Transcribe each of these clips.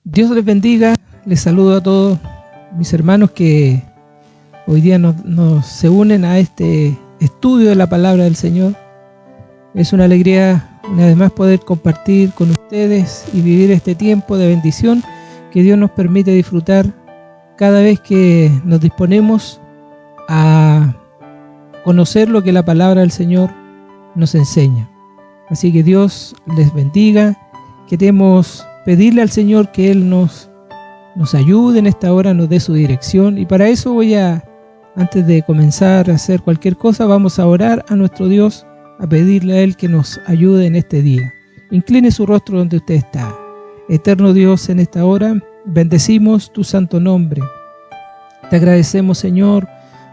Dios les bendiga, les saludo a todos mis hermanos que hoy día se unen a este estudio de la palabra del Señor. Es una alegría una vez más poder compartir con ustedes y vivir este tiempo de bendición que Dios nos permite disfrutar cada vez que nos disponemos a conocer lo que la palabra del Señor nos enseña. Así que Dios les bendiga. Queremos pedirle al Señor que Él nos ayude en esta hora, nos dé su dirección. Y para eso antes de comenzar a hacer cualquier cosa, vamos a orar a nuestro Dios, a pedirle a Él que nos ayude en este día. Incline su rostro donde usted está. Eterno Dios, en esta hora bendecimos tu santo nombre. Te agradecemos, Señor,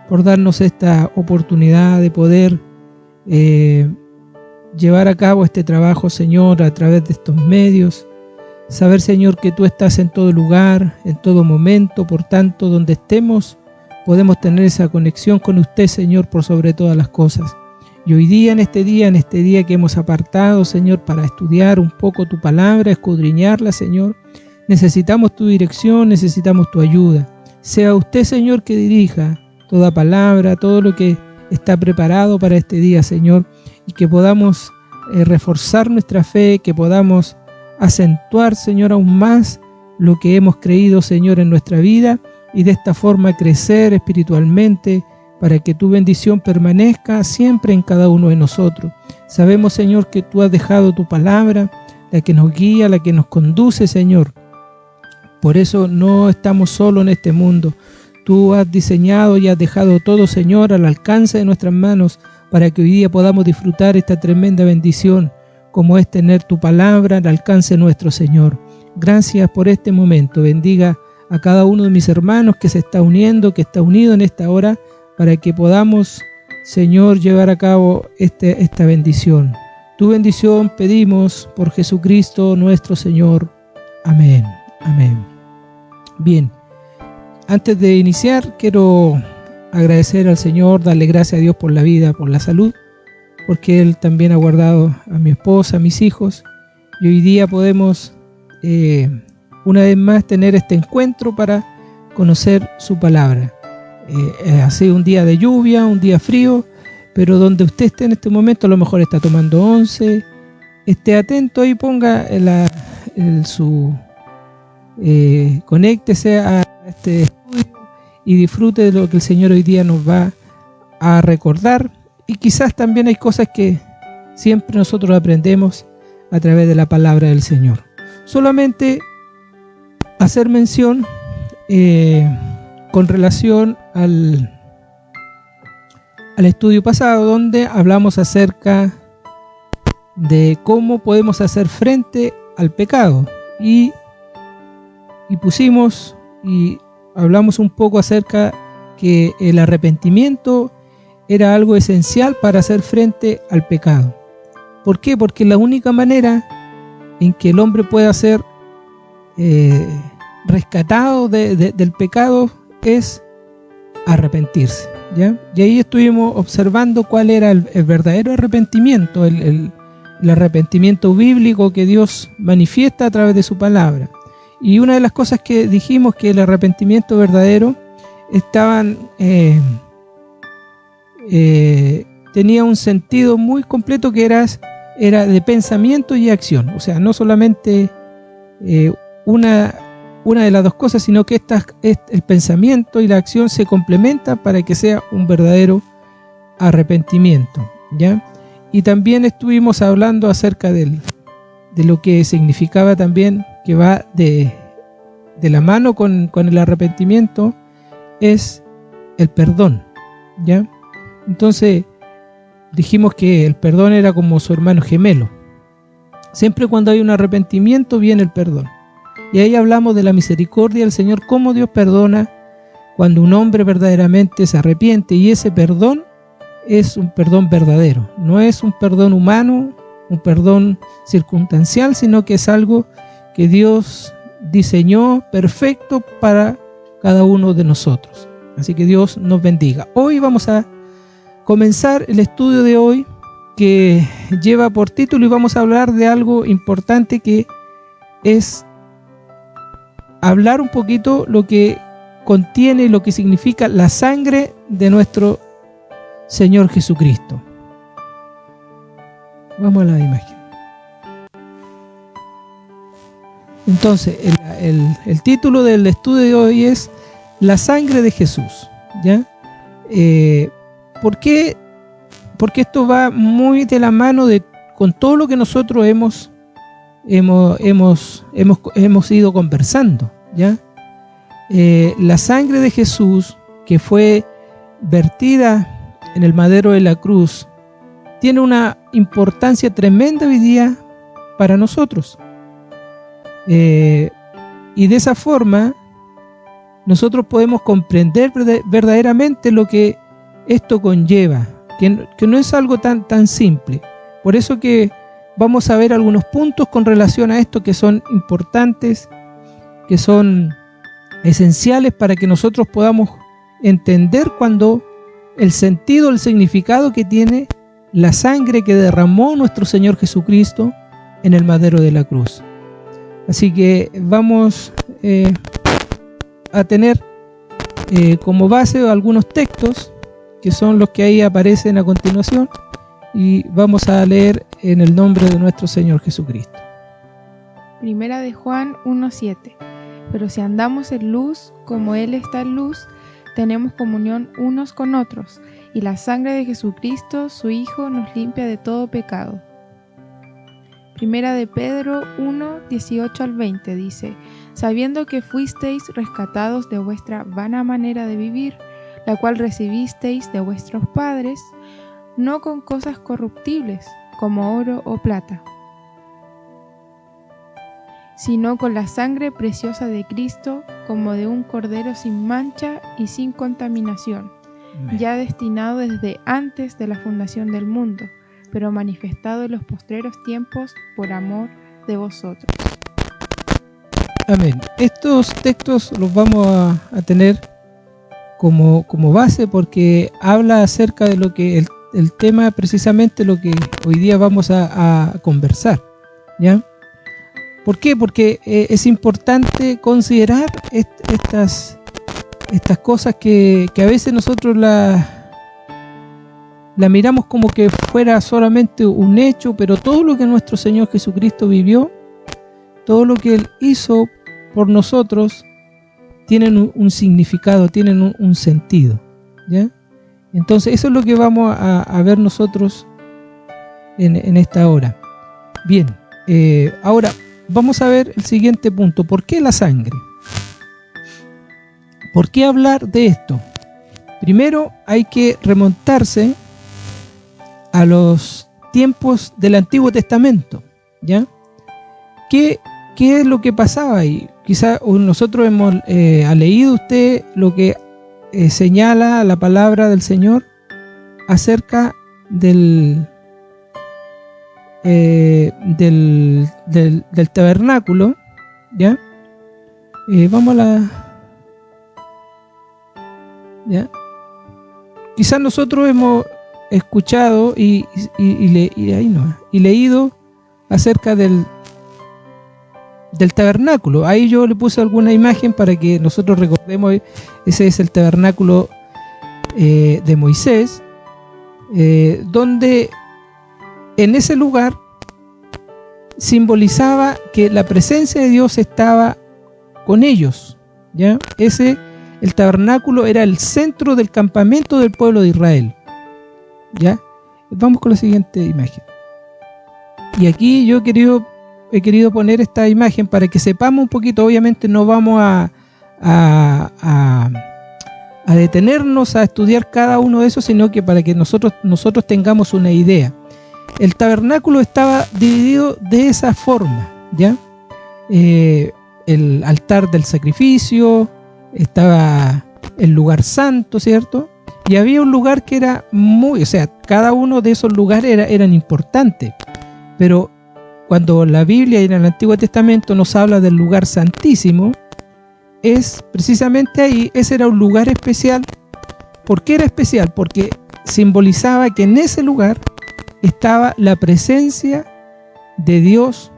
por darnos esta oportunidad de poder llevar a cabo este trabajo, Señor, a través de estos medios. Saber, Señor, que tú estás en todo lugar, en todo momento, por tanto, donde estemos, podemos tener esa conexión con usted, Señor, por sobre todas las cosas. Y hoy día, en este día que hemos apartado, Señor, para estudiar un poco tu palabra, escudriñarla, Señor, necesitamos tu dirección, necesitamos tu ayuda. Sea usted, Señor, que dirija toda palabra, todo lo que está preparado para este día, Señor, y que podamos reforzar nuestra fe, que podamos acentuar, Señor, aún más lo que hemos creído, Señor, en nuestra vida, y de esta forma crecer espiritualmente para que tu bendición permanezca siempre en cada uno de nosotros. Sabemos, Señor, que tú has dejado tu palabra, la que nos guía, la que nos conduce, Señor. Por eso no estamos solos en este mundo. Tú has diseñado y has dejado todo, Señor, al alcance de nuestras manos para que hoy día podamos disfrutar esta tremenda bendición, como es tener tu palabra al alcance nuestro, Señor. Gracias por este momento. Bendiga a cada uno de mis hermanos que se está uniendo, que está unido en esta hora, para que podamos, Señor, llevar a cabo esta bendición. Tu bendición pedimos por Jesucristo nuestro Señor. Amén. Amén. Bien, antes de iniciar, quiero agradecer al Señor, darle gracias a Dios por la vida, por la salud, porque Él también ha guardado a mi esposa, a mis hijos, y hoy día podemos una vez más tener este encuentro para conocer su palabra. Ha sido un día de lluvia, un día frío, pero donde usted esté en este momento, a lo mejor está tomando once, esté atento y ponga conéctese a este estudio y disfrute de lo que el Señor hoy día nos va a recordar. Y quizás también hay cosas que siempre nosotros aprendemos a través de la palabra del Señor. Solamente hacer mención con relación al estudio pasado, donde hablamos acerca de cómo podemos hacer frente al pecado y pusimos y hablamos un poco acerca que el arrepentimiento era algo esencial para hacer frente al pecado. ¿Por qué? Porque la única manera en que el hombre pueda ser rescatado del pecado es arrepentirse, ¿ya? Y ahí estuvimos observando cuál era el verdadero arrepentimiento, el arrepentimiento bíblico que Dios manifiesta a través de su palabra. Y una de las cosas que dijimos, que el arrepentimiento verdadero tenía un sentido muy completo, que era de pensamiento y acción. O sea, no solamente una de las dos cosas, sino que el pensamiento y la acción se complementan para que sea un verdadero arrepentimiento, ¿ya? Y también estuvimos hablando acerca de lo que significaba también, que va de la mano con el arrepentimiento, es el perdón, ¿ya? Entonces dijimos que el perdón era como su hermano gemelo. Siempre cuando hay un arrepentimiento viene el perdón. Y ahí hablamos de la misericordia del Señor, cómo Dios perdona cuando un hombre verdaderamente se arrepiente, y ese perdón es un perdón verdadero. No es un perdón humano, un perdón circunstancial, sino que es algo que Dios diseñó perfecto para cada uno de nosotros. Así que Dios nos bendiga. Hoy vamos a comenzar el estudio de hoy, que lleva por título, y vamos a hablar de algo importante, que es hablar un poquito lo que contiene y lo que significa la sangre de nuestro Señor Jesucristo. Vamos a la imagen. Entonces, el título del estudio de hoy es La sangre de Jesús, ¿ya? ¿Por qué? Porque esto va muy de la mano con todo lo que nosotros hemos ido conversando, ¿ya? La sangre de Jesús, que fue vertida en el madero de la cruz, tiene una importancia tremenda hoy día para nosotros. Y de esa forma nosotros podemos comprender verdaderamente lo que esto conlleva, que no es algo tan simple. Por eso que vamos a ver algunos puntos con relación a esto que son importantes, que son esenciales para que nosotros podamos entender cuando el sentido, el significado que tiene la sangre que derramó nuestro Señor Jesucristo en el madero de la cruz. Así que vamos a tener como base algunos textos que son los que ahí aparecen a continuación, y vamos a leer en el nombre de nuestro Señor Jesucristo. Primera de Juan 1:7. Pero si andamos en luz, como Él está en luz, tenemos comunión unos con otros, y la sangre de Jesucristo, su Hijo, nos limpia de todo pecado. Primera de Pedro 1:18 al 20 dice: sabiendo que fuisteis rescatados de vuestra vana manera de vivir, la cual recibisteis de vuestros padres, no con cosas corruptibles, como oro o plata, sino con la sangre preciosa de Cristo, como de un cordero sin mancha y sin contaminación, ya destinado desde antes de la fundación del mundo, pero manifestado en los postreros tiempos por amor de vosotros. Amén. Estos textos los vamos a tener como base porque habla acerca de lo que el tema, precisamente lo que hoy día vamos a conversar, ¿ya? ¿Por qué? Porque es importante considerar estas cosas que a veces nosotros la miramos como que fuera solamente un hecho, pero todo lo que nuestro Señor Jesucristo vivió, todo lo que Él hizo por nosotros, tienen un significado, tienen un sentido, ¿ya? Entonces eso es lo que vamos a ver nosotros en esta hora. Bien, ahora vamos a ver el siguiente punto. ¿Por qué la sangre? ¿Por qué hablar de esto? Primero hay que remontarse a los tiempos del Antiguo Testamento, ¿ya? ¿Qué es lo que pasaba ahí? Quizá nosotros hemos ha leído usted lo que señala la palabra del Señor acerca del tabernáculo, ¿ya? Vamos a la... ¿ya? Quizás nosotros hemos escuchado y leído acerca del tabernáculo. Ahí yo le puse alguna imagen para que nosotros recordemos. Ese es el tabernáculo de Moisés, donde en ese lugar simbolizaba que la presencia de Dios estaba con ellos, ¿ya? El tabernáculo era el centro del campamento del pueblo de Israel, ¿ya? Vamos con la siguiente imagen. Y aquí yo he querido poner esta imagen para que sepamos un poquito. Obviamente no vamos a detenernos a estudiar cada uno de esos, sino que para que nosotros tengamos una idea. El tabernáculo estaba dividido de esa forma, ¿ya? El altar del sacrificio, estaba el lugar santo, ¿cierto? Y había un lugar que era cada uno de esos lugares eran importantes, pero cuando la Biblia en el Antiguo Testamento nos habla del lugar santísimo, es precisamente ahí. Ese era un lugar especial. ¿Por qué era especial? Porque simbolizaba que en ese lugar estaba la presencia de Dios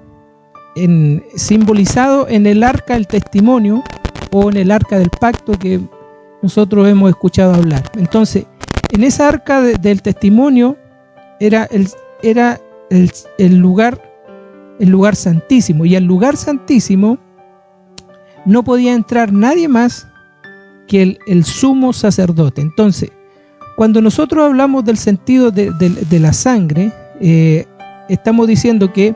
simbolizado en el arca del testimonio o en el arca del pacto que nosotros hemos escuchado hablar. Entonces, en esa arca del testimonio era el lugar santísimo, y al lugar santísimo no podía entrar nadie más que el sumo sacerdote. Entonces, cuando nosotros hablamos del sentido de la sangre, estamos diciendo que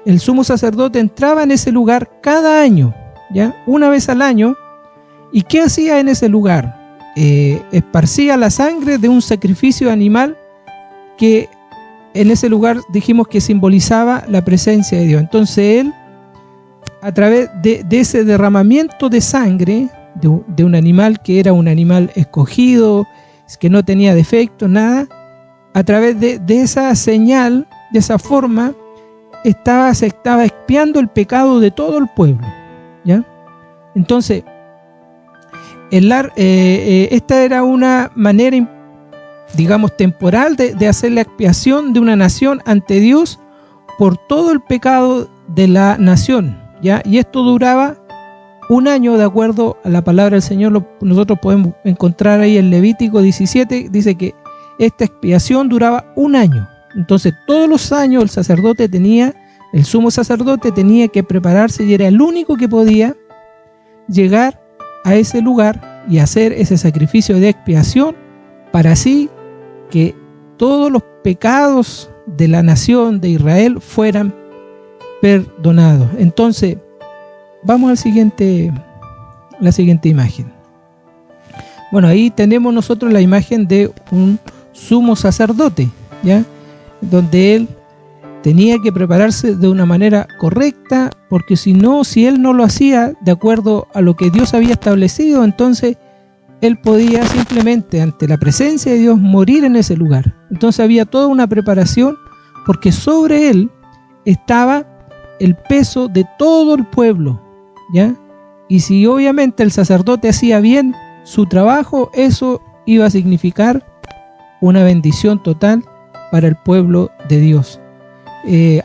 el sumo sacerdote entraba en ese lugar cada año, ¿ya? Una vez al año. ¿Y qué hacía en ese lugar? Esparcía la sangre de un sacrificio animal que en ese lugar dijimos que simbolizaba la presencia de Dios. Entonces él, a través de ese derramamiento de sangre de un animal que era un animal escogido, que no tenía defecto, nada, a través de esa señal, de esa forma, se estaba expiando el pecado de todo el pueblo, ¿ya? Entonces, esta era una manera, digamos, temporal de hacer la expiación de una nación ante Dios por todo el pecado de la nación, ¿ya? Y esto duraba un año, de acuerdo a la palabra del Señor. Nosotros podemos encontrar ahí en Levítico 17, dice que esta expiación duraba un año. Entonces todos los años el sumo sacerdote tenía que prepararse, y era el único que podía llegar a ese lugar y hacer ese sacrificio de expiación, para así que todos los pecados de la nación de Israel fueran perdonados. Entonces, vamos a la siguiente imagen. Bueno, ahí tenemos nosotros la imagen de un sumo sacerdote, ¿ya? Donde él tenía que prepararse de una manera correcta, porque si él no lo hacía de acuerdo a lo que Dios había establecido, entonces él podía simplemente, ante la presencia de Dios, morir en ese lugar. Entonces había toda una preparación, porque sobre él estaba el peso de todo el pueblo, ¿ya? Y si obviamente el sacerdote hacía bien su trabajo, eso iba a significar una bendición total para el pueblo de Dios.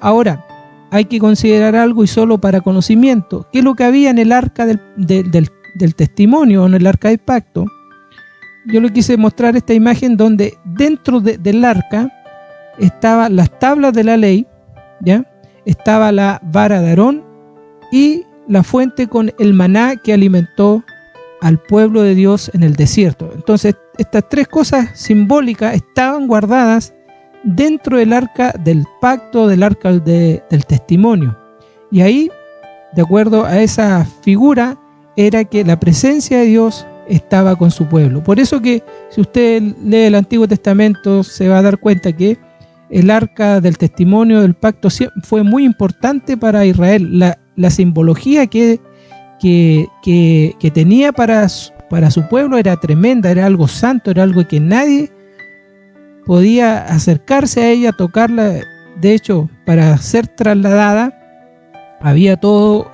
Ahora, hay que considerar algo, y solo para conocimiento, ¿qué es lo que había en el arca del testimonio, o en el arca del pacto? Yo le quise mostrar esta imagen donde dentro del arca estaban las tablas de la ley, ¿ya? Estaba la vara de Aarón y la fuente con el maná que alimentó al pueblo de Dios en el desierto. Entonces, estas tres cosas simbólicas estaban guardadas dentro del arca del pacto, del arca del testimonio. Y ahí, de acuerdo a esa figura, era que la presencia de Dios estaba con su pueblo. Por eso que si usted lee el Antiguo Testamento, se va a dar cuenta que el arca del testimonio del pacto fue muy importante para Israel. La simbología que tenía para su pueblo era tremenda, era algo santo, era algo que nadie podía acercarse a ella, tocarla. De hecho, para ser trasladada,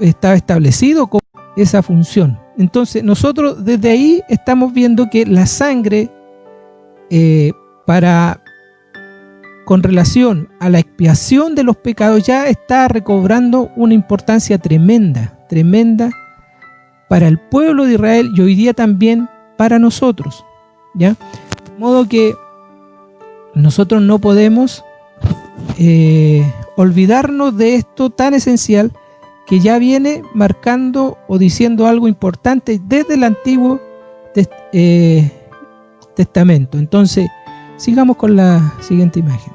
estaba establecido como esa función. Entonces nosotros desde ahí estamos viendo que la sangre, con relación a la expiación de los pecados, ya está recobrando una importancia tremenda para el pueblo de Israel, y hoy día también para nosotros, ¿ya? De modo que nosotros no podemos olvidarnos de esto tan esencial, que ya viene marcando o diciendo algo importante desde el Antiguo Testamento. Entonces, sigamos con la siguiente imagen.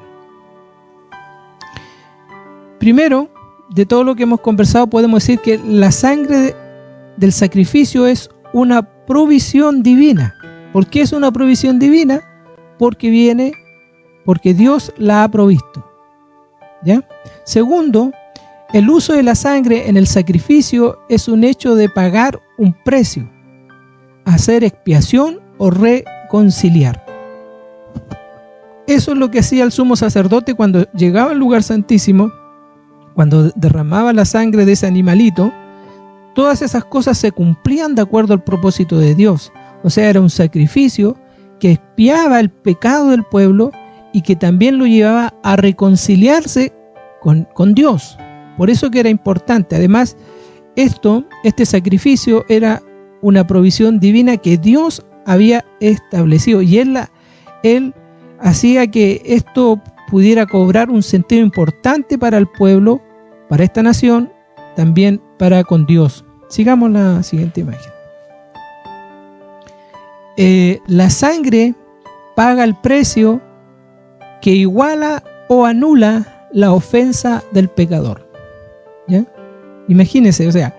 Primero, de todo lo que hemos conversado, podemos decir que la sangre del sacrificio es una provisión divina. ¿Por qué es una provisión divina? Porque Dios la ha provisto, ¿ya? Segundo, el uso de la sangre en el sacrificio es un hecho de pagar un precio, hacer expiación o reconciliar. Eso es lo que hacía el sumo sacerdote cuando llegaba al lugar santísimo, cuando derramaba la sangre de ese animalito. Todas esas cosas se cumplían de acuerdo al propósito de Dios. O sea, era un sacrificio que expiaba el pecado del pueblo y que también lo llevaba a reconciliarse con Dios. Por eso que era importante. Además, este sacrificio era una provisión divina que Dios había establecido, y Él hacía que esto pudiera cobrar un sentido importante para el pueblo, para esta nación, también para con Dios. Sigamos la siguiente imagen. La sangre paga el precio que iguala o anula la ofensa del pecador. ¿Ya? Imagínense, o sea,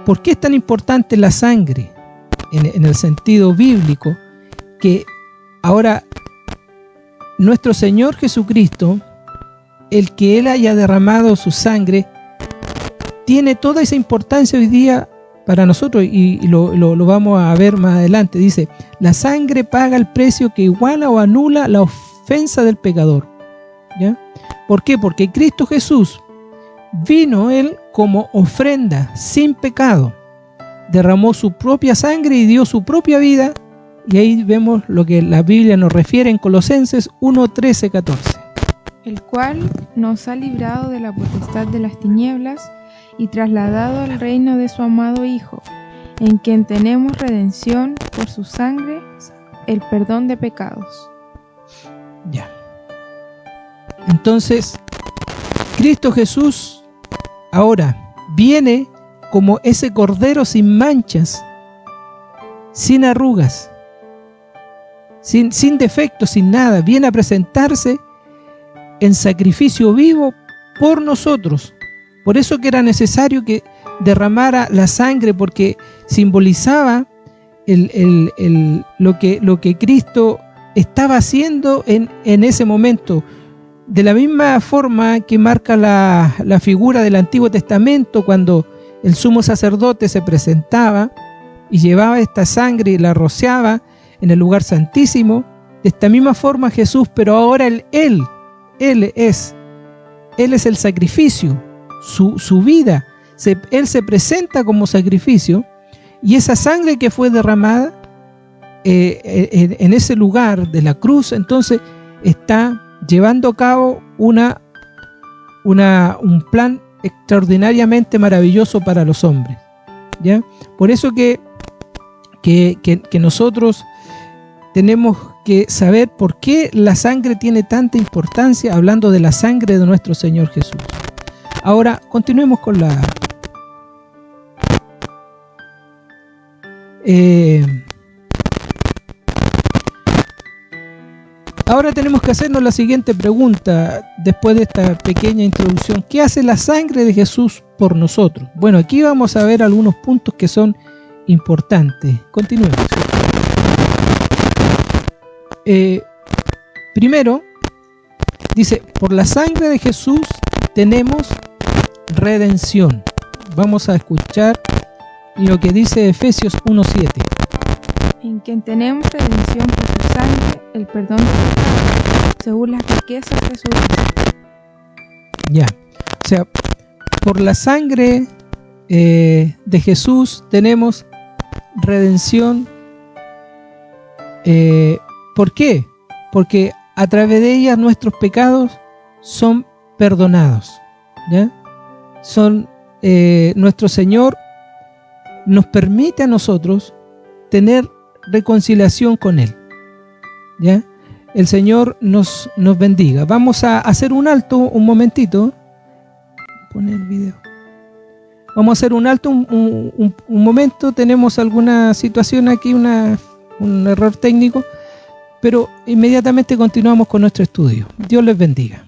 ¿por qué es tan importante la sangre en el sentido bíblico? Que ahora nuestro Señor Jesucristo, el que Él haya derramado su sangre, tiene toda esa importancia hoy día para nosotros, y lo vamos a ver más adelante. Dice, la sangre paga el precio que iguala o anula la ofensa del pecador. ¿Ya? ¿Por qué? Porque Cristo Jesús vino Él como ofrenda sin pecado, derramó su propia sangre y dio su propia vida, y ahí vemos lo que la Biblia nos refiere en Colosenses 1, 13, 14. El cual nos ha librado de la potestad de las tinieblas y trasladado al reino de su amado Hijo, en quien tenemos redención por su sangre, el perdón de pecados. Ya. Entonces, Cristo Jesús ahora viene como ese cordero sin manchas, sin arrugas, sin defectos, sin nada. Viene a presentarse en sacrificio vivo por nosotros. Por eso que era necesario que derramara la sangre, porque simbolizaba lo que Cristo estaba haciendo en ese momento. De la misma forma que marca la figura del Antiguo Testamento, cuando el sumo sacerdote se presentaba y llevaba esta sangre y la rociaba en el lugar santísimo, de esta misma forma Jesús, pero ahora Él es el sacrificio, su vida. Él se presenta como sacrificio, y esa sangre que fue derramada en ese lugar de la cruz, entonces está llevando a cabo un plan extraordinariamente maravilloso para los hombres. ¿Ya? Por eso que nosotros tenemos que saber por qué la sangre tiene tanta importancia, hablando de la sangre de nuestro Señor Jesús. Ahora, continuemos con la... Ahora tenemos que hacernos la siguiente pregunta, después de esta pequeña introducción. ¿Qué hace la sangre de Jesús por nosotros? Bueno, aquí vamos a ver algunos puntos que son importantes. Continuemos. Primero, dice, por la sangre de Jesús tenemos redención. Vamos a escuchar lo que dice Efesios 1:7. En quien tenemos redención por su sangre, el perdón de pecados, según las riquezas de su gracia. Ya, o sea, por la sangre de Jesús tenemos redención. ¿Por qué? Porque a través de ella nuestros pecados son perdonados. ¿Ya? Nuestro Señor nos permite a nosotros tener reconciliación con Él. ¿Ya? El Señor nos bendiga. Vamos a hacer un alto un momentito. Poner el video. Vamos a hacer un alto un momento. Tenemos alguna situación aquí, un error técnico, pero inmediatamente continuamos con nuestro estudio. Dios les bendiga.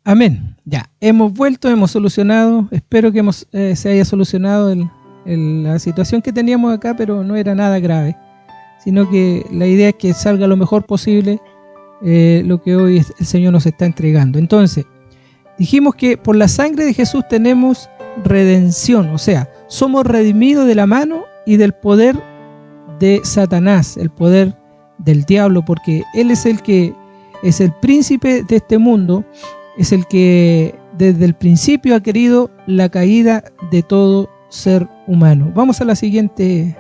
Amén. Ya, hemos vuelto, hemos solucionado, espero que se haya solucionado la situación que teníamos acá, pero no era nada grave, sino que la idea es que salga lo mejor posible lo que hoy el Señor nos está entregando. Entonces, dijimos que por la sangre de Jesús tenemos redención, o sea, somos redimidos de la mano y del poder de Satanás, el poder del diablo, porque Él es el que es el príncipe de este mundo, es el que desde el principio ha querido la caída de todo ser humano. Vamos a la siguiente.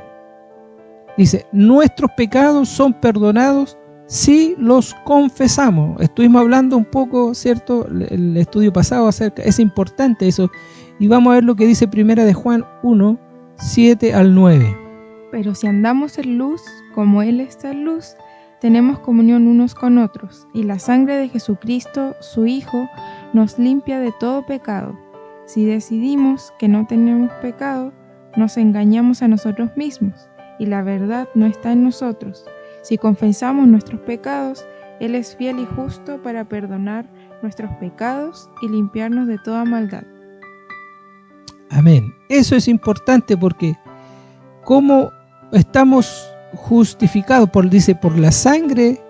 Dice, nuestros pecados son perdonados si los confesamos. Estuvimos hablando un poco, ¿cierto? El estudio pasado acerca, es importante eso. Y vamos a ver lo que dice Primera de Juan 1, 7 al 9. Pero si andamos en luz, como Él está en luz, tenemos comunión unos con otros, y la sangre de Jesucristo, su Hijo, nos limpia de todo pecado. Si decidimos que no tenemos pecado, nos engañamos a nosotros mismos, y la verdad no está en nosotros. Si confesamos nuestros pecados, Él es fiel y justo para perdonar nuestros pecados y limpiarnos de toda maldad. Amén. Eso es importante porque como estamos justificados, dice, por la sangre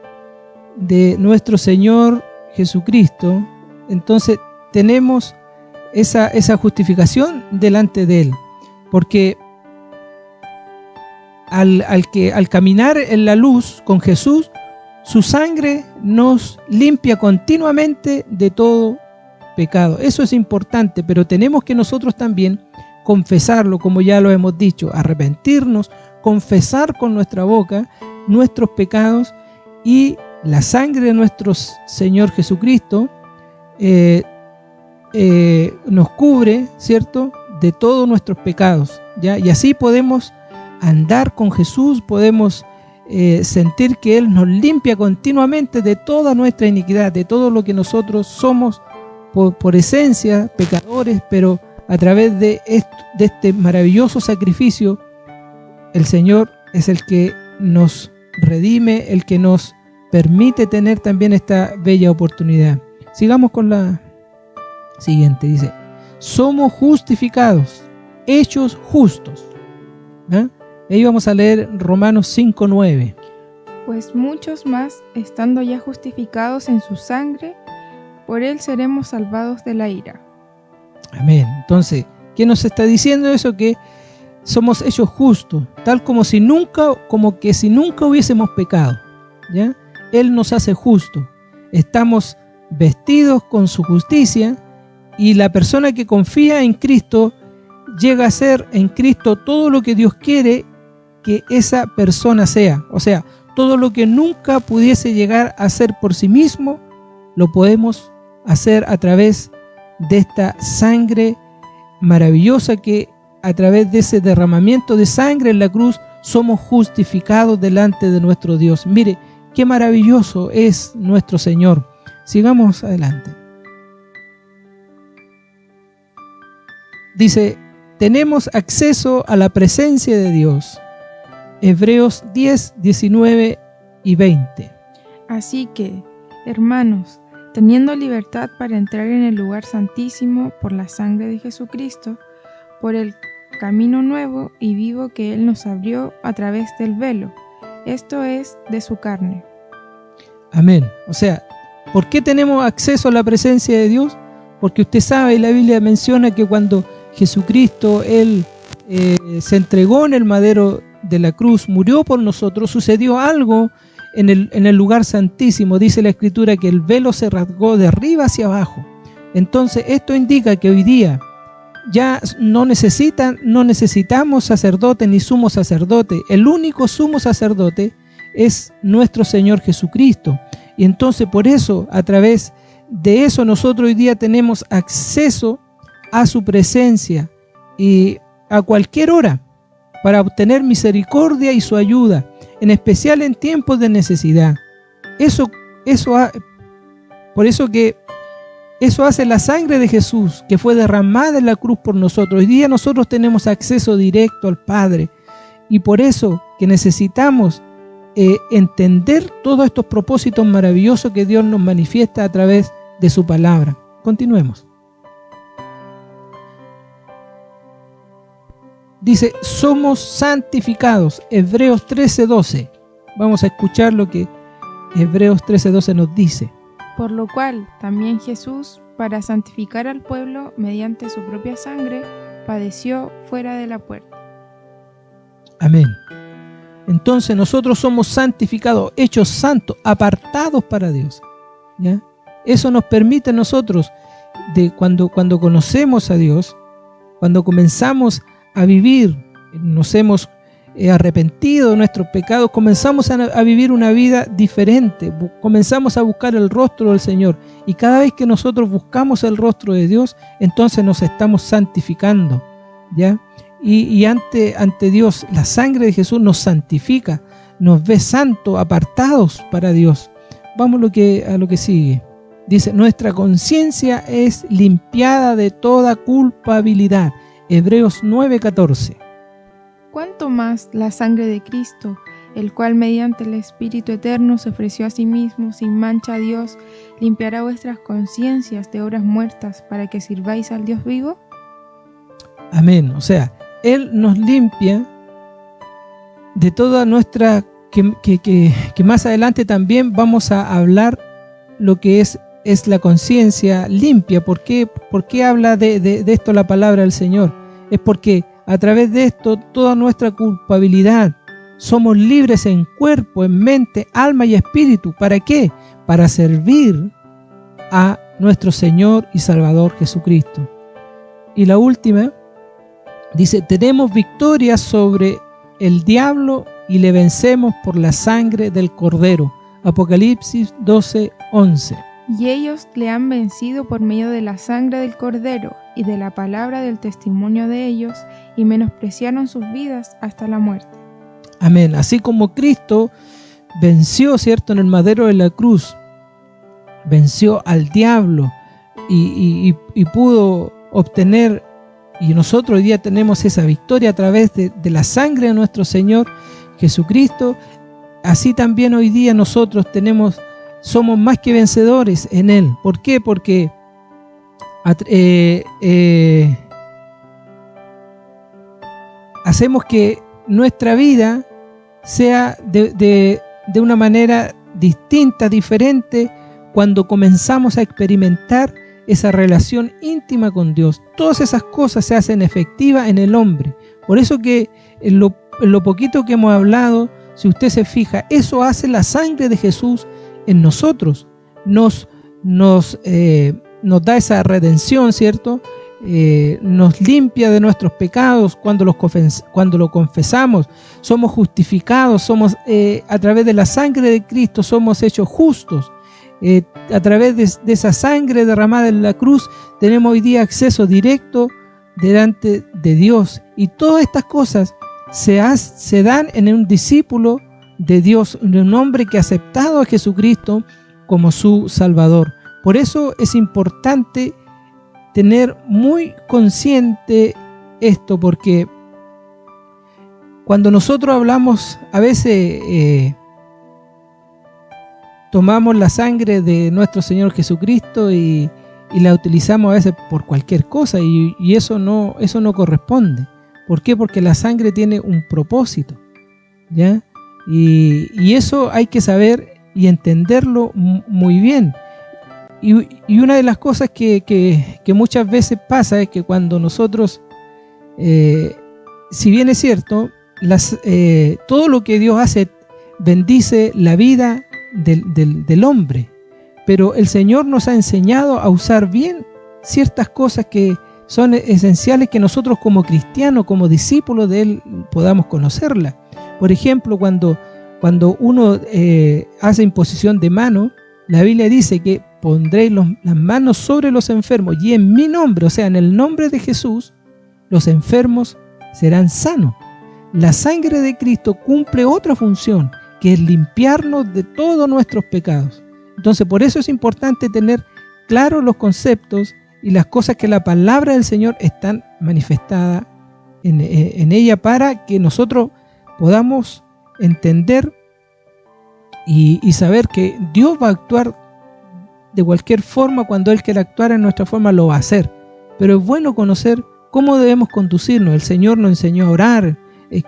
de nuestro Señor Jesucristo, entonces tenemos esa justificación delante de Él, porque al caminar en la luz con Jesús, su sangre nos limpia continuamente de todo pecado. Eso es importante, pero tenemos que nosotros también confesarlo, como ya lo hemos dicho, arrepentirnos, confesar con nuestra boca nuestros pecados, y la sangre de nuestro Señor Jesucristo nos cubre, ¿cierto?, de todos nuestros pecados, ¿ya? Y así podemos andar con Jesús, podemos sentir que Él nos limpia continuamente de toda nuestra iniquidad, de todo lo que nosotros somos por esencia, pecadores, pero a través de este maravilloso sacrificio, el Señor es el que nos redime, el que nos permite tener también esta bella oportunidad. Sigamos con la siguiente. Dice, somos justificados, hechos justos. ¿Ah? Ahí vamos a leer Romanos 5:9. Pues muchos más, estando ya justificados en su sangre, por Él seremos salvados de la ira. Amén. Entonces, ¿qué nos está diciendo eso? Que somos hechos justos, tal como que si nunca hubiésemos pecado, ¿ya? Él nos hace justos. Estamos vestidos con su justicia, y la persona que confía en Cristo llega a ser en Cristo todo lo que Dios quiere que esa persona sea. O sea, todo lo que nunca pudiese llegar a ser por sí mismo, lo podemos hacer a través de esta sangre maravillosa, que a través de ese derramamiento de sangre en la cruz somos justificados delante de nuestro Dios. Mire, qué maravilloso es nuestro Señor. Sigamos adelante. Dice, tenemos acceso a la presencia de Dios. Hebreos 10, 19 y 20. Así que, hermanos, teniendo libertad para entrar en el lugar santísimo por la sangre de Jesucristo, por el camino nuevo y vivo que Él nos abrió a través del velo, esto es, de su carne. Amén. O sea, ¿por qué tenemos acceso a la presencia de Dios? Porque usted sabe, y la Biblia menciona que cuando Jesucristo, Él se entregó en el madero de la cruz, murió por nosotros, sucedió algo en el lugar santísimo. Dice la Escritura que el velo se rasgó de arriba hacia abajo. Entonces esto indica que hoy día ya no necesitamos sacerdote ni sumo sacerdote. El único sumo sacerdote es nuestro Señor Jesucristo. Y entonces por eso, a través de eso, nosotros hoy día tenemos acceso a su presencia y a cualquier hora para obtener misericordia y su ayuda, en especial en tiempos de necesidad. Por eso que eso hace la sangre de Jesús, que fue derramada en la cruz por nosotros. Hoy día nosotros tenemos acceso directo al Padre, y por eso que necesitamos entender todos estos propósitos maravillosos que Dios nos manifiesta a través de su palabra. Continuemos. Dice, somos santificados. Hebreos 13:12. Vamos a escuchar lo que Hebreos 13:12 nos dice. Por lo cual también Jesús, para santificar al pueblo mediante su propia sangre, padeció fuera de la puerta. Amén. Entonces nosotros somos santificados, hechos santos, apartados para Dios. ¿Ya? Eso nos permite a nosotros, cuando conocemos a Dios, cuando comenzamos a vivir, nos hemos arrepentido de nuestros pecados, comenzamos a vivir una vida diferente, comenzamos a buscar el rostro del Señor, y cada vez que nosotros buscamos el rostro de Dios, entonces nos estamos santificando, ¿ya? Y ante Dios, la sangre de Jesús nos santifica, nos ve santos, apartados para Dios. Vamos a lo que sigue. Dice, nuestra conciencia es limpiada de toda culpabilidad. Hebreos 9:14. ¿Cuánto más la sangre de Cristo, el cual mediante el Espíritu Eterno se ofreció a sí mismo sin mancha a Dios, limpiará vuestras conciencias de obras muertas para que sirváis al Dios vivo? Amén. O sea, Él nos limpia de toda nuestra, que más adelante también vamos a hablar lo que es la conciencia limpia. ¿Por qué habla de esto la palabra del Señor? Es porque a través de esto toda nuestra culpabilidad somos libres en cuerpo, en mente, alma y espíritu. ¿Para qué? Para servir a nuestro Señor y Salvador Jesucristo. Y la última dice, tenemos victoria sobre el diablo y le vencemos por la sangre del Cordero. Apocalipsis 12:11. Y ellos le han vencido por medio de la sangre del Cordero y de la palabra del testimonio de ellos, y menospreciaron sus vidas hasta la muerte. Amén. Así como Cristo venció, ¿cierto?, en el madero de la cruz, venció al diablo y pudo obtener, y nosotros hoy día tenemos esa victoria a través de la sangre de nuestro Señor Jesucristo, así también hoy día nosotros somos más que vencedores en Él. ¿Por qué? Porque hacemos que nuestra vida sea de una manera distinta, diferente, cuando comenzamos a experimentar esa relación íntima con Dios. Todas esas cosas se hacen efectivas en el hombre. Por eso que en lo poquito que hemos hablado, si usted se fija, eso hace la sangre de Jesús en nosotros. Nos da esa redención, ¿cierto? Nos limpia de nuestros pecados cuando lo confesamos. Somos justificados, a través de la sangre de Cristo somos hechos justos. A través de esa sangre derramada en la cruz tenemos hoy día acceso directo delante de Dios. Y todas estas cosas se dan en un discípulo de Dios, en un hombre que ha aceptado a Jesucristo como su Salvador. Por eso es importante tener muy consciente esto, porque cuando nosotros hablamos, a veces tomamos la sangre de nuestro Señor Jesucristo y la utilizamos a veces por cualquier cosa, y eso no corresponde. ¿Por qué? Porque la sangre tiene un propósito, ¿ya? Y eso hay que saber y entenderlo muy bien. Y una de las cosas que muchas veces pasa es que cuando nosotros, si bien es cierto, todo lo que Dios hace bendice la vida del hombre, pero el Señor nos ha enseñado a usar bien ciertas cosas que son esenciales, que nosotros como cristianos, como discípulos de Él, podamos conocerlas. Por ejemplo, cuando uno hace imposición de mano, la Biblia dice que pondréis las manos sobre los enfermos, y en mi nombre, o sea, en el nombre de Jesús, los enfermos serán sanos. La sangre de Cristo cumple otra función, que es limpiarnos de todos nuestros pecados. Entonces, por eso es importante tener claros los conceptos y las cosas que la palabra del Señor están manifestadas en ella, para que nosotros podamos entender y saber que Dios va a actuar de cualquier forma, cuando Él quiera actuar en nuestra forma, lo va a hacer. Pero es bueno conocer cómo debemos conducirnos. El Señor nos enseñó a orar,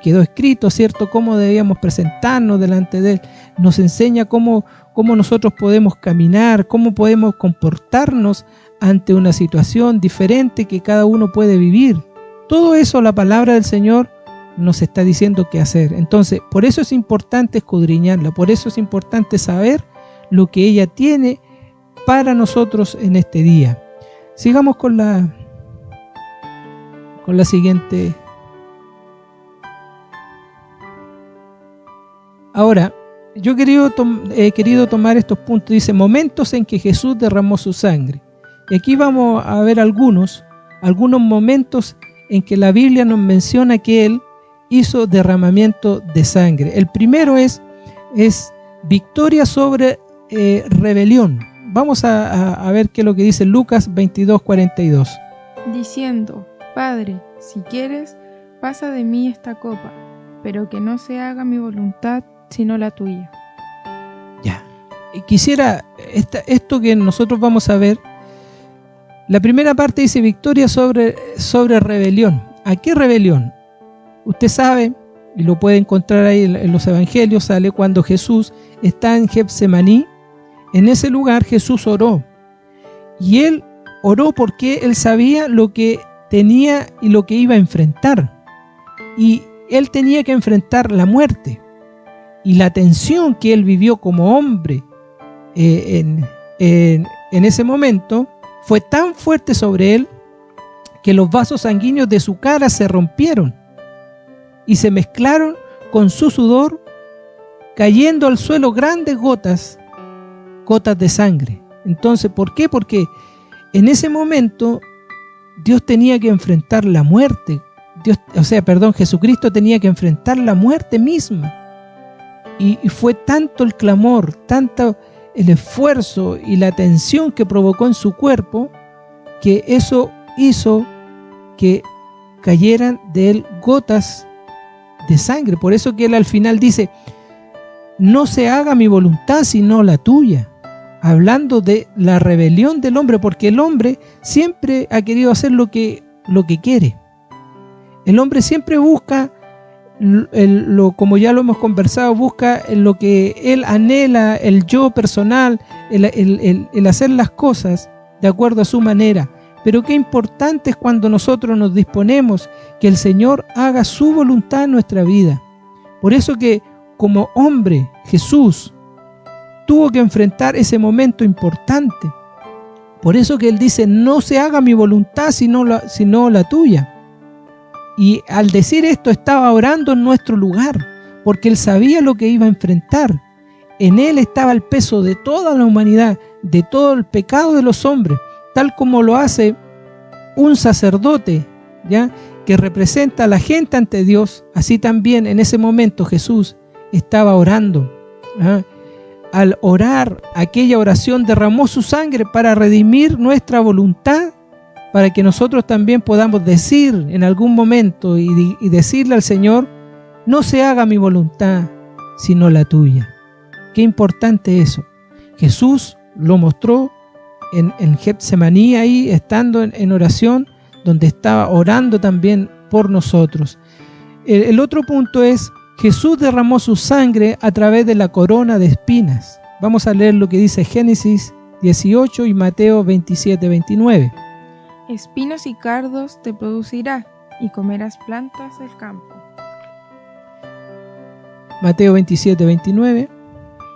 quedó escrito, ¿cierto?, cómo debíamos presentarnos delante de Él. Nos enseña cómo nosotros podemos caminar, cómo podemos comportarnos ante una situación diferente que cada uno puede vivir. Todo eso la palabra del Señor nos está diciendo qué hacer. Entonces, por eso es importante escudriñarla, por eso es importante saber lo que ella tiene para nosotros en este día. Sigamos con la siguiente. Ahora, yo he querido tomar estos puntos. Dice, momentos en que Jesús derramó su sangre. Y aquí vamos a ver algunos momentos en que la Biblia nos menciona que Él hizo derramamiento de sangre. El primero es victoria sobre rebelión. Vamos a ver qué es lo que dice Lucas 22:42. Diciendo, Padre, si quieres, pasa de mí esta copa, pero que no se haga mi voluntad, sino la tuya. Ya. Quisiera, esto que nosotros vamos a ver, la primera parte dice victoria sobre rebelión. ¿A qué rebelión? Usted sabe, y lo puede encontrar ahí en los evangelios, sale cuando Jesús está en Getsemaní. En ese lugar Jesús oró. Y Él oró porque Él sabía lo que tenía y lo que iba a enfrentar. Y Él tenía que enfrentar la muerte. Y la tensión que Él vivió como hombre en ese momento fue tan fuerte sobre Él que los vasos sanguíneos de su cara se rompieron y se mezclaron con su sudor, cayendo al suelo grandes gotas de sangre. Entonces, ¿por qué? Porque en ese momento Dios tenía que enfrentar la muerte. Jesucristo tenía que enfrentar la muerte misma. Y fue tanto el clamor, tanto el esfuerzo y la tensión que provocó en su cuerpo, que eso hizo que cayeran de él gotas de sangre. Por eso que él al final dice, no se haga mi voluntad sino la tuya, hablando de la rebelión del hombre, porque el hombre siempre ha querido hacer lo que quiere. El hombre siempre busca, como ya lo hemos conversado, busca lo que él anhela, el yo personal, el hacer las cosas de acuerdo a su manera. Pero qué importante es cuando nosotros nos disponemos que el Señor haga su voluntad en nuestra vida. Por eso que como hombre Jesús tuvo que enfrentar ese momento importante. Por eso que Él dice, no se haga mi voluntad sino la tuya. Y al decir esto estaba orando en nuestro lugar, porque Él sabía lo que iba a enfrentar. En Él estaba el peso de toda la humanidad, de todo el pecado de los hombres, tal como lo hace un sacerdote, ¿ya?, que representa a la gente ante Dios. Así también en ese momento Jesús estaba orando. Al orar aquella oración derramó su sangre para redimir nuestra voluntad, para que nosotros también podamos decir en algún momento y decirle al Señor, no se haga mi voluntad sino la tuya. Qué importante eso. Jesús lo mostró en Getsemaní, ahí estando en oración, donde estaba orando también por nosotros. El otro punto es, Jesús derramó su sangre a través de la corona de espinas. Vamos a leer lo que dice Génesis 18 y Mateo 27:29. Espinos y cardos te producirá, y comerás plantas del campo. Mateo 27:29.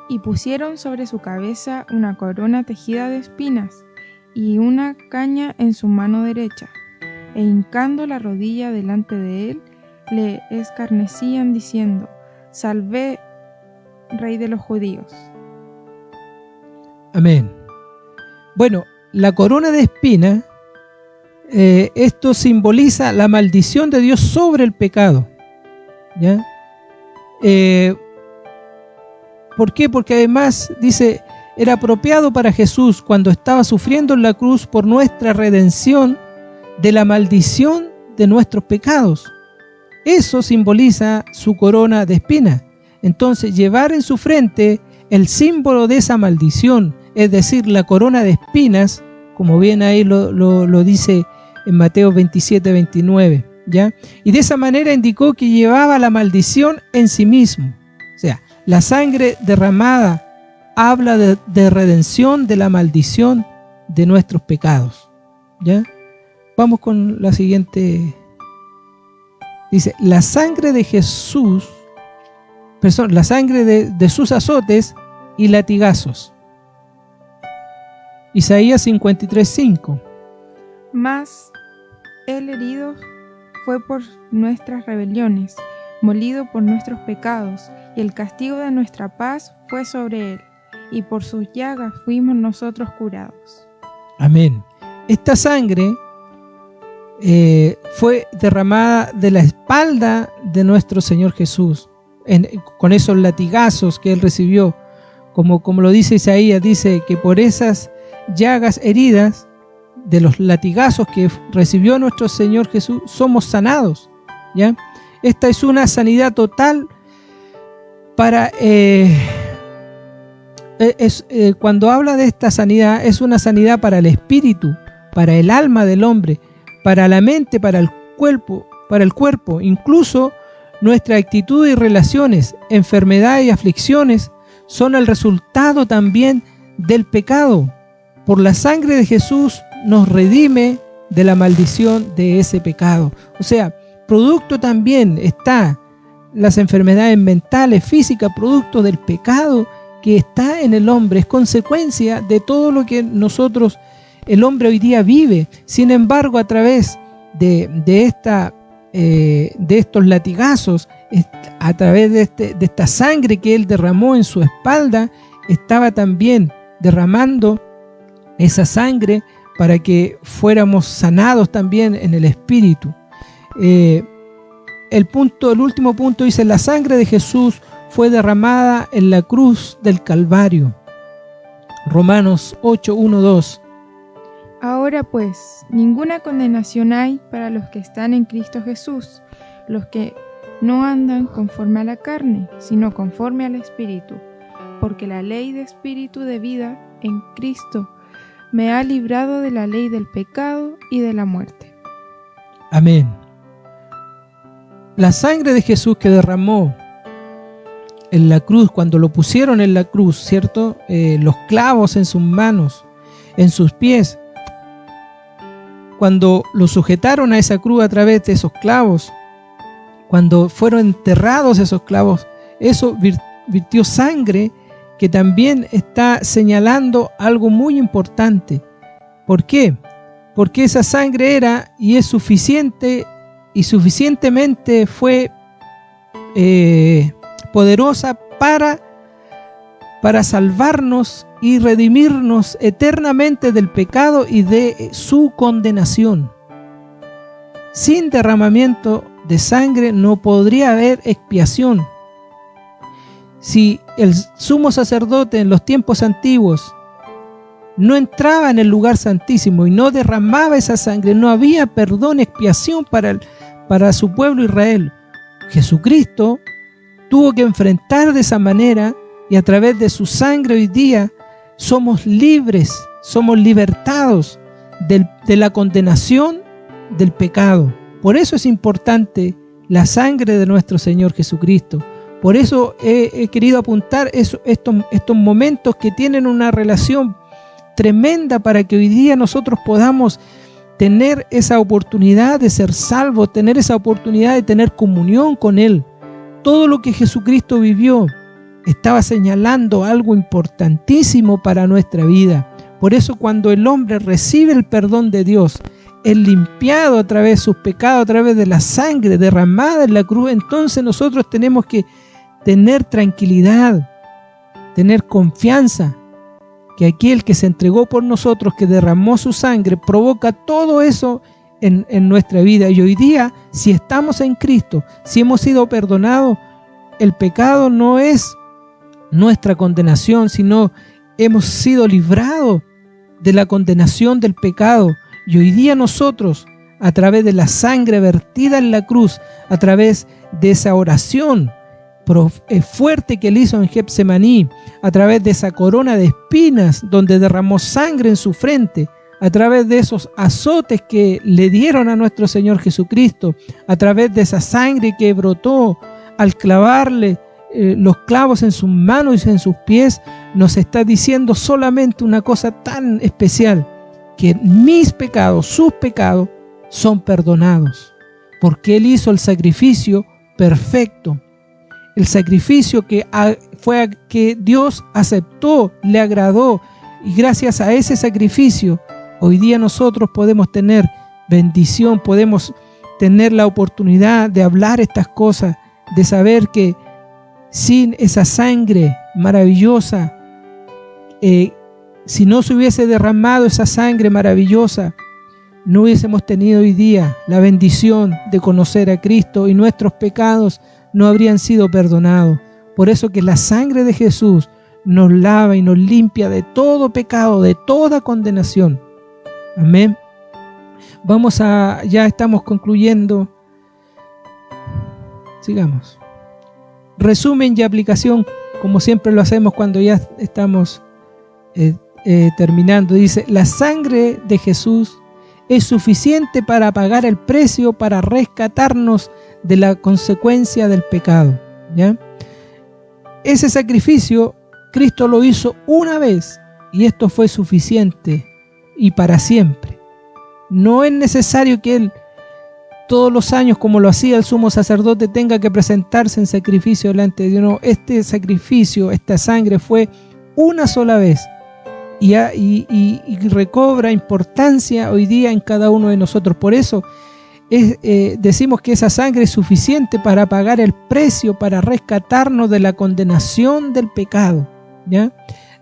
Y pusieron sobre su cabeza una corona tejida de espinas, y una caña en su mano derecha, e hincando la rodilla delante de él, le escarnecían diciendo, Salve, Rey de los judíos. Amén. Bueno, la corona de espinas, esto simboliza la maldición de Dios sobre el pecado, ¿ya? ¿Por qué? Porque además dice, era apropiado para Jesús cuando estaba sufriendo en la cruz por nuestra redención de la maldición de nuestros pecados. Eso simboliza su corona de espinas. Entonces, llevar en su frente el símbolo de esa maldición, es decir, la corona de espinas, como bien ahí lo dice en Mateo 27, 29, ¿ya? Y de esa manera indicó que llevaba la maldición en sí mismo. O sea, la sangre derramada habla de redención de la maldición de nuestros pecados, ¿ya? Vamos con la siguiente. Dice, la sangre de Jesús, la sangre de sus azotes y latigazos. Isaías 53:5. Mas el herido fue por nuestras rebeliones, molido por nuestros pecados, y el castigo de nuestra paz fue sobre él, y por sus llagas fuimos nosotros curados. Amén. Esta sangre fue derramada de la espalda de nuestro Señor Jesús, con esos latigazos que Él recibió. Como lo dice Isaías, dice que por esas llagas heridas, de los latigazos que recibió nuestro Señor Jesús, somos sanados, ¿ya? Esta es una sanidad total para... cuando habla de esta sanidad, es una sanidad para el espíritu, para el alma del hombre, para la mente, para el cuerpo, incluso nuestra actitud y relaciones, enfermedades y aflicciones son el resultado también del pecado. Por la sangre de Jesús nos redime de la maldición de ese pecado. O sea, producto también está las enfermedades mentales, físicas, producto del pecado que está en el hombre, es consecuencia de todo lo que el hombre hoy día vive. Sin embargo, a través de estos latigazos, a través de esta sangre que Él derramó en su espalda, estaba también derramando esa sangre para que fuéramos sanados también en el espíritu. El último punto dice, la sangre de Jesús fue derramada en la cruz del Calvario. Romanos 8, 1, 2. Ahora pues, ninguna condenación hay para los que están en Cristo Jesús, los que no andan conforme a la carne, sino conforme al Espíritu, porque la ley de Espíritu de vida en Cristo me ha librado de la ley del pecado y de la muerte. Amén. La sangre de Jesús que derramó en la cruz, cuando lo pusieron en la cruz, ¿cierto? Los clavos en sus manos, en sus pies, cuando lo sujetaron a esa cruz a través de esos clavos, cuando fueron enterrados esos clavos, eso virtió sangre que también está señalando algo muy importante. ¿Por qué? Porque esa sangre era y es suficiente y suficientemente fue poderosa para salvarnos y redimirnos eternamente del pecado y de su condenación. Sin derramamiento de sangre no podría haber expiación. Si el sumo sacerdote en los tiempos antiguos no entraba en el lugar santísimo y no derramaba esa sangre, no había perdón, expiación para su pueblo Israel. Jesucristo tuvo que enfrentar de esa manera, y a través de su sangre hoy día somos libres, somos libertados de la condenación del pecado. Por eso es importante la sangre de nuestro Señor Jesucristo. Por eso he querido apuntar estos momentos que tienen una relación tremenda para que hoy día nosotros podamos tener esa oportunidad de ser salvos, tener esa oportunidad de tener comunión con Él. Todo lo que Jesucristo vivió estaba señalando algo importantísimo para nuestra vida. Por eso cuando el hombre recibe el perdón de Dios, es limpiado a través de sus pecados, a través de la sangre derramada en la cruz, entonces nosotros tenemos que tener tranquilidad, tener confianza, que aquel que se entregó por nosotros, que derramó su sangre, provoca todo eso en nuestra vida. Y hoy día, si estamos en Cristo, si hemos sido perdonados, el pecado no es nuestra condenación, sino hemos sido librados de la condenación del pecado. Y hoy día nosotros, a través de la sangre vertida en la cruz, a través de esa oración fuerte que él hizo en Getsemaní, a través de esa corona de espinas donde derramó sangre en su frente, a través de esos azotes que le dieron a nuestro Señor Jesucristo, a través de esa sangre que brotó al clavarle los clavos en sus manos y en sus pies, nos está diciendo solamente una cosa tan especial, que mis pecados, sus pecados, son perdonados, porque Él hizo el sacrificio perfecto, el sacrificio que Dios aceptó, le agradó, y gracias a ese sacrificio, hoy día nosotros podemos tener bendición, podemos tener la oportunidad de hablar estas cosas, de saber que sin esa sangre maravillosa, si no se hubiese derramado esa sangre maravillosa, no hubiésemos tenido hoy día la bendición de conocer a Cristo y nuestros pecados no habrían sido perdonados. Por eso que la sangre de Jesús nos lava y nos limpia de todo pecado, de toda condenación. Amén. Ya estamos concluyendo. Sigamos. Resumen y aplicación, como siempre lo hacemos cuando ya estamos terminando. Dice, la sangre de Jesús es suficiente para pagar el precio, para rescatarnos de la consecuencia del pecado, ¿ya? Ese sacrificio Cristo lo hizo una vez y esto fue suficiente y para siempre. No es necesario que Él todos los años, como lo hacía el sumo sacerdote, tenga que presentarse en sacrificio delante de Dios. No, este sacrificio, esta sangre fue una sola vez y recobra importancia hoy día en cada uno de nosotros. Por eso decimos que esa sangre es suficiente para pagar el precio, para rescatarnos de la condenación del pecado, ¿ya?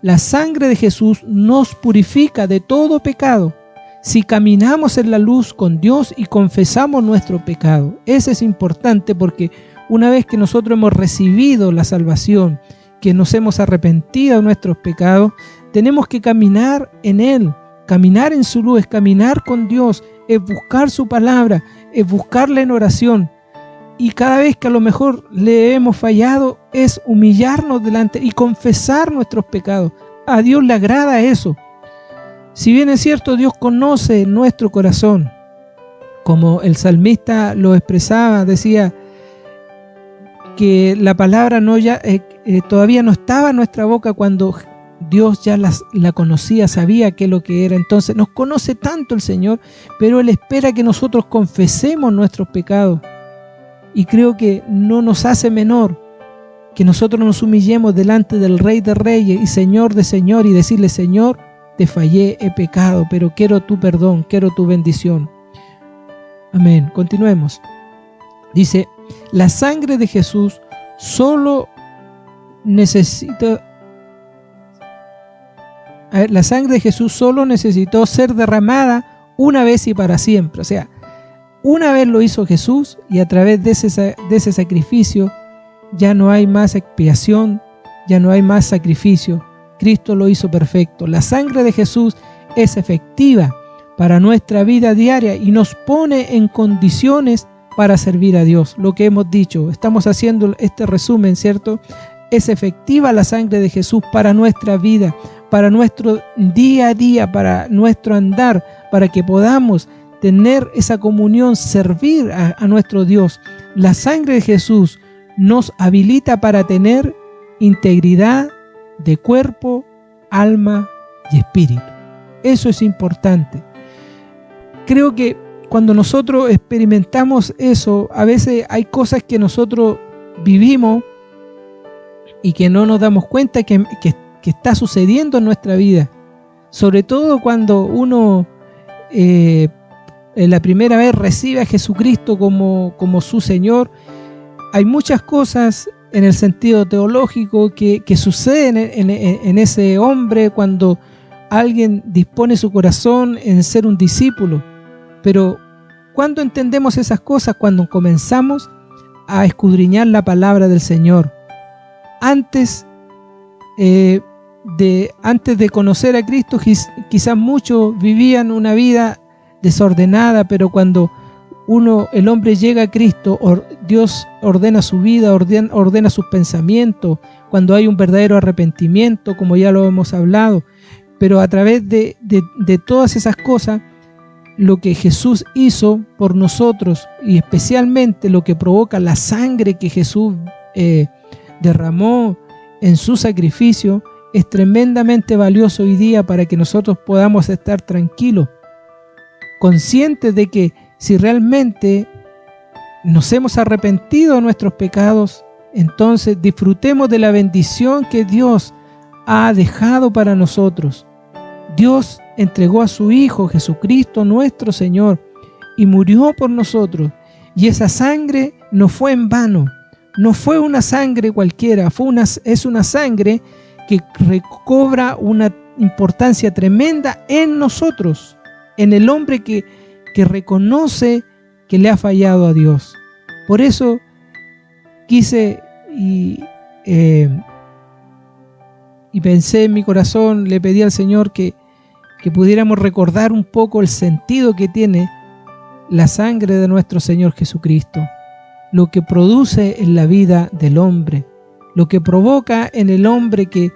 La sangre de Jesús nos purifica de todo pecado si caminamos en la luz con Dios y confesamos nuestro pecado. Eso es importante porque una vez que nosotros hemos recibido la salvación, que nos hemos arrepentido de nuestros pecados, tenemos que caminar en Él. Caminar en su luz es caminar con Dios, es buscar su palabra, es buscarla en oración. Y cada vez que a lo mejor le hemos fallado, es humillarnos delante y confesar nuestros pecados. A Dios le agrada eso. Si bien es cierto, Dios conoce nuestro corazón. Como el salmista lo expresaba, decía que la palabra todavía no estaba en nuestra boca cuando Dios ya la conocía, sabía qué es lo que era. Entonces nos conoce tanto el Señor, pero Él espera que nosotros confesemos nuestros pecados. Y creo que no nos hace menor que nosotros nos humillemos delante del Rey de Reyes y Señor de Señor y decirle: Señor, te fallé, he pecado, pero quiero tu perdón, quiero tu bendición. Amén. Continuemos. Dice, la sangre de Jesús solo necesitó ser derramada una vez y para siempre. O sea, una vez lo hizo Jesús y a través de ese sacrificio ya no hay más expiación, ya no hay más sacrificio. Cristo lo hizo perfecto. La sangre de Jesús es efectiva para nuestra vida diaria y nos pone en condiciones para servir a Dios. Lo que hemos dicho, estamos haciendo este resumen, ¿cierto? Es efectiva la sangre de Jesús para nuestra vida, para nuestro día a día, para nuestro andar, para que podamos tener esa comunión, servir a nuestro Dios. La sangre de Jesús nos habilita para tener integridad de cuerpo, alma y espíritu. Eso es importante. Creo que cuando nosotros experimentamos eso, a veces hay cosas que nosotros vivimos y que no nos damos cuenta que está sucediendo en nuestra vida. Sobre todo cuando uno la primera vez recibe a Jesucristo como su Señor. Hay muchas cosas en el sentido teológico que suceden en ese hombre cuando alguien dispone su corazón en ser un discípulo. Pero ¿cuándo entendemos esas cosas? Cuando comenzamos a escudriñar la palabra del Señor. Antes de conocer a Cristo, quizás muchos vivían una vida desordenada, pero cuando el hombre llega a Cristo, Dios ordena su vida, ordena sus pensamientos, cuando hay un verdadero arrepentimiento, como ya lo hemos hablado. Pero a través de todas esas cosas, lo que Jesús hizo por nosotros, y especialmente lo que provoca la sangre que Jesús derramó en su sacrificio, es tremendamente valioso hoy día para que nosotros podamos estar tranquilos, conscientes de que si realmente nos hemos arrepentido de nuestros pecados, entonces disfrutemos de la bendición que Dios ha dejado para nosotros. Dios entregó a su Hijo Jesucristo nuestro Señor y murió por nosotros, y esa sangre no fue en vano, no fue una sangre cualquiera, es una sangre que recobra una importancia tremenda en nosotros, en el hombre que reconoce que le ha fallado a Dios. Por eso quise y pensé en mi corazón, le pedí al Señor que pudiéramos recordar un poco el sentido que tiene la sangre de nuestro Señor Jesucristo, lo que produce en la vida del hombre, lo que provoca en el hombre que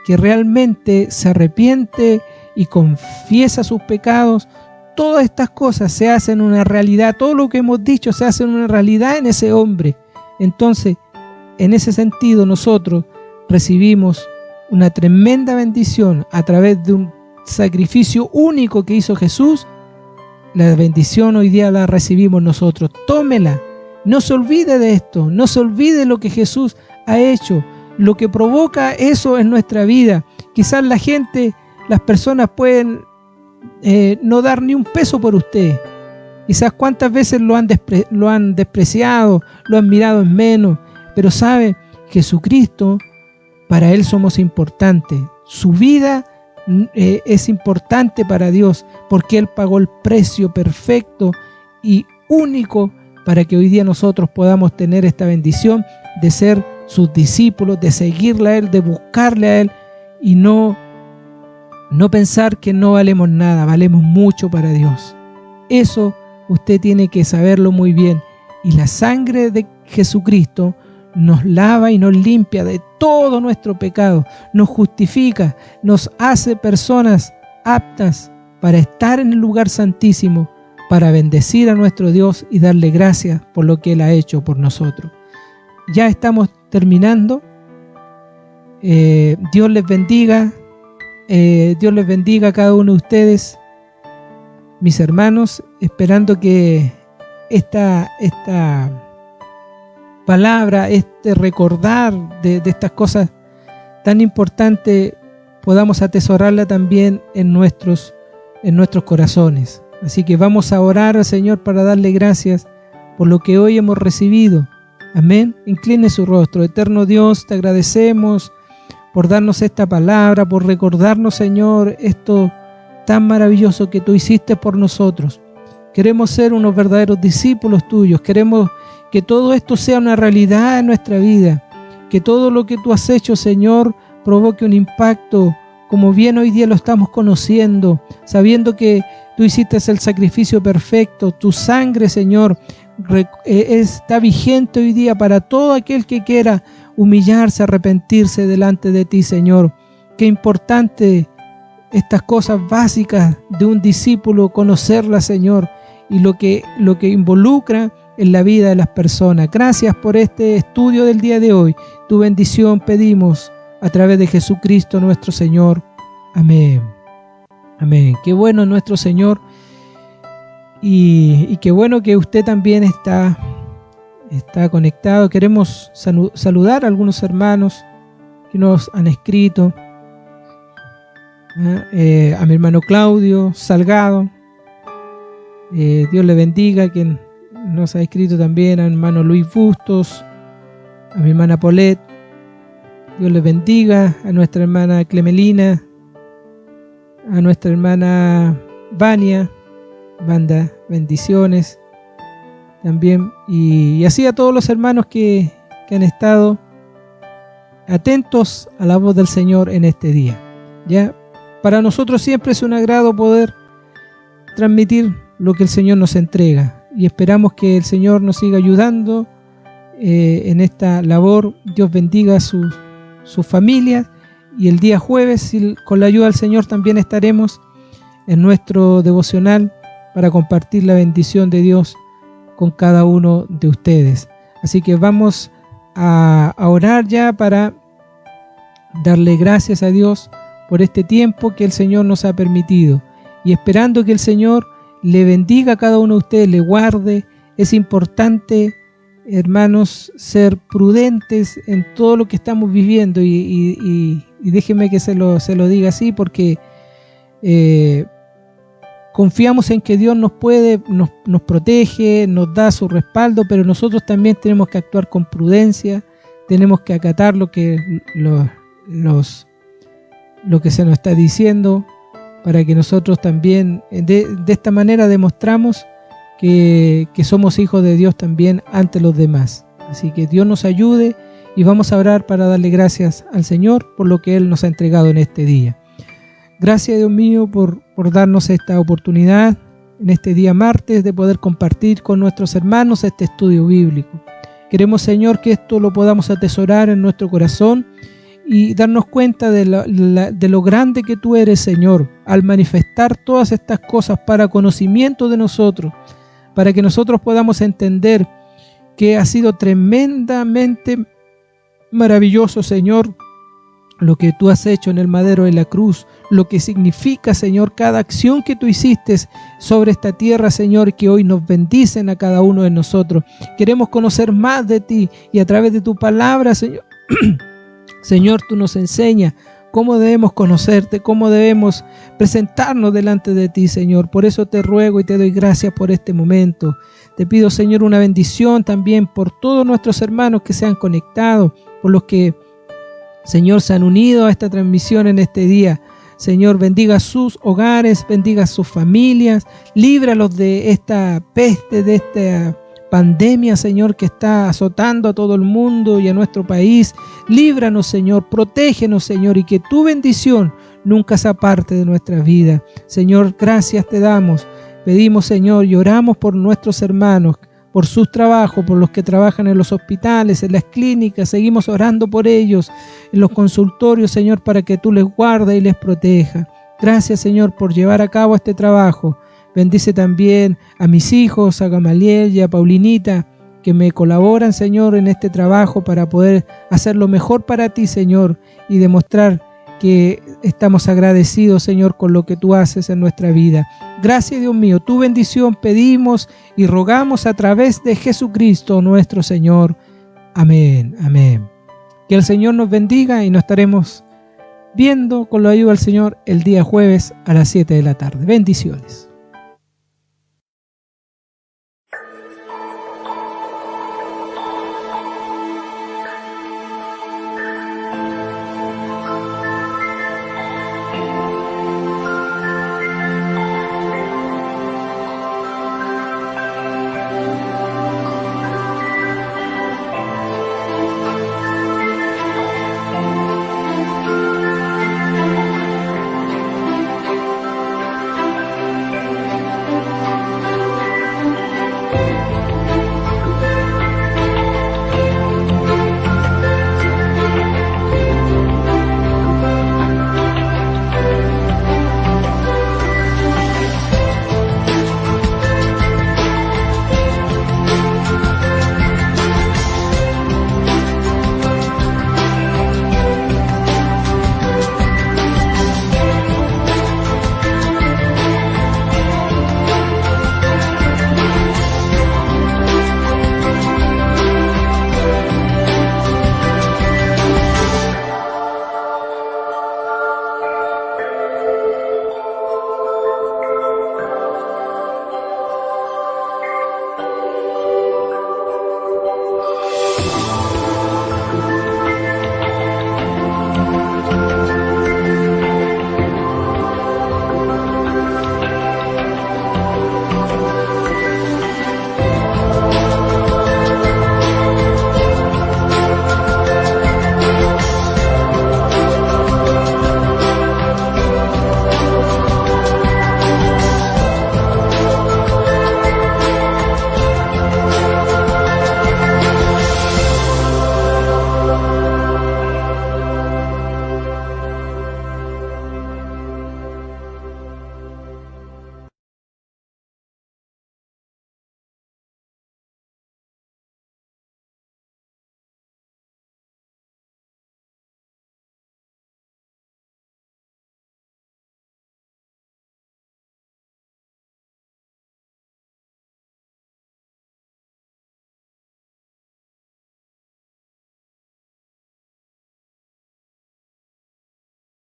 realmente se arrepiente y confiesa sus pecados. Todas estas cosas se hacen una realidad, todo lo que hemos dicho se hace una realidad en ese hombre. Entonces, en ese sentido, nosotros recibimos una tremenda bendición a través de un sacrificio único que hizo Jesús. La bendición hoy día la recibimos nosotros. Tómela, no se olvide de esto, no se olvide lo que Jesús ha hecho, lo que provoca eso en nuestra vida. Quizás las personas pueden no dar ni un peso por usted. Quizás cuántas veces lo han despreciado, lo han mirado en menos, pero sabe, Jesucristo, para Él somos importantes. Su vida es importante para Dios, porque Él pagó el precio perfecto y único para que hoy día nosotros podamos tener esta bendición de ser sus discípulos, de seguirle a Él, de buscarle a Él, y no pensar que no valemos nada, valemos mucho para Dios. Eso usted tiene que saberlo muy bien. Y la sangre de Jesucristo nos lava y nos limpia de todo nuestro pecado, nos justifica, nos hace personas aptas para estar en el lugar santísimo, para bendecir a nuestro Dios y darle gracias por lo que Él ha hecho por nosotros. Ya estamos terminando. Dios les bendiga. Dios les bendiga a cada uno de ustedes, mis hermanos, esperando que esta palabra, este recordar de estas cosas tan importantes, podamos atesorarla también en nuestros corazones. Así que vamos a orar al Señor para darle gracias por lo que hoy hemos recibido. Amén. Incline su rostro. Eterno Dios, te agradecemos por darnos esta palabra, por recordarnos, Señor, esto tan maravilloso que tú hiciste por nosotros. Queremos ser unos verdaderos discípulos tuyos. Queremos que todo esto sea una realidad en nuestra vida. Que todo lo que tú has hecho, Señor, provoque un impacto, como bien hoy día lo estamos conociendo, sabiendo que tú hiciste el sacrificio perfecto. Tu sangre, Señor, está vigente hoy día para todo aquel que quiera humillarse, arrepentirse delante de ti, Señor. Qué importante estas cosas básicas de un discípulo, conocerlas, Señor, y lo que involucra en la vida de las personas. Gracias por este estudio del día de hoy. Tu bendición pedimos a través de Jesucristo nuestro Señor. Amén. Amén. Qué bueno nuestro Señor, y qué bueno que usted también está conectado. Queremos saludar a algunos hermanos que nos han escrito. A mi hermano Claudio Salgado, Dios le bendiga, quien nos ha escrito también. A mi hermano Luis Bustos, a mi hermana Paulette, Dios le bendiga. A nuestra hermana Clemelina, a nuestra hermana Vania, banda, bendiciones también, y así a todos los hermanos que han estado atentos a la voz del Señor en este día. Ya, para nosotros siempre es un agrado poder transmitir lo que el Señor nos entrega, y esperamos que el Señor nos siga ayudando en esta labor. Dios bendiga a sus familias, y el día jueves, con la ayuda del Señor, también estaremos en nuestro devocional para compartir la bendición de Dios con cada uno de ustedes. Así que vamos a orar ya para darle gracias a Dios por este tiempo que el Señor nos ha permitido, y esperando que el Señor le bendiga a cada uno de ustedes, le guarde. Es importante, hermanos, ser prudentes en todo lo que estamos viviendo, y déjenme que se lo diga así, porque confiamos en que Dios nos protege, nos da su respaldo, pero nosotros también tenemos que actuar con prudencia, tenemos que acatar lo que se nos está diciendo, para que nosotros también de esta manera demostramos que somos hijos de Dios también ante los demás. Así que Dios nos ayude, y vamos a orar para darle gracias al Señor por lo que Él nos ha entregado en este día. Gracias, Dios mío, por darnos esta oportunidad en este día martes de poder compartir con nuestros hermanos este estudio bíblico. Queremos, Señor, que esto lo podamos atesorar en nuestro corazón y darnos cuenta de lo grande que Tú eres, Señor, al manifestar todas estas cosas para conocimiento de nosotros, para que nosotros podamos entender que ha sido tremendamente maravilloso, Señor, lo que Tú has hecho en el madero de la cruz, lo que significa, Señor, cada acción que Tú hiciste sobre esta tierra, Señor, que hoy nos bendicen a cada uno de nosotros. Queremos conocer más de Ti, y a través de Tu palabra, Señor, Señor, Tú nos enseñas cómo debemos conocerte, cómo debemos presentarnos delante de Ti, Señor. Por eso te ruego y te doy gracias por este momento. Te pido, Señor, una bendición también por todos nuestros hermanos que se han conectado, por los que, Señor, se han unido a esta transmisión en este día. Señor, bendiga sus hogares, bendiga sus familias, líbralos de esta peste, de esta pandemia, Señor, que está azotando a todo el mundo y a nuestro país. Líbranos, Señor, protégenos, Señor, y que Tu bendición nunca se aparte de nuestra vida. Señor, gracias te damos. Pedimos, Señor, y oramos por nuestros hermanos, por sus trabajos, por los que trabajan en los hospitales, en las clínicas. Seguimos orando por ellos, en los consultorios, Señor, para que Tú les guardes y les proteja. Gracias, Señor, por llevar a cabo este trabajo. Bendice también a mis hijos, a Gamaliel y a Paulinita, que me colaboran, Señor, en este trabajo para poder hacer lo mejor para Ti, Señor, y demostrar que estamos agradecidos, Señor, con lo que Tú haces en nuestra vida. Gracias, Dios mío, Tu bendición pedimos y rogamos a través de Jesucristo nuestro Señor. Amén, amén. Que el Señor nos bendiga, y nos estaremos viendo con la ayuda del Señor el día jueves a las 7 de la tarde. Bendiciones.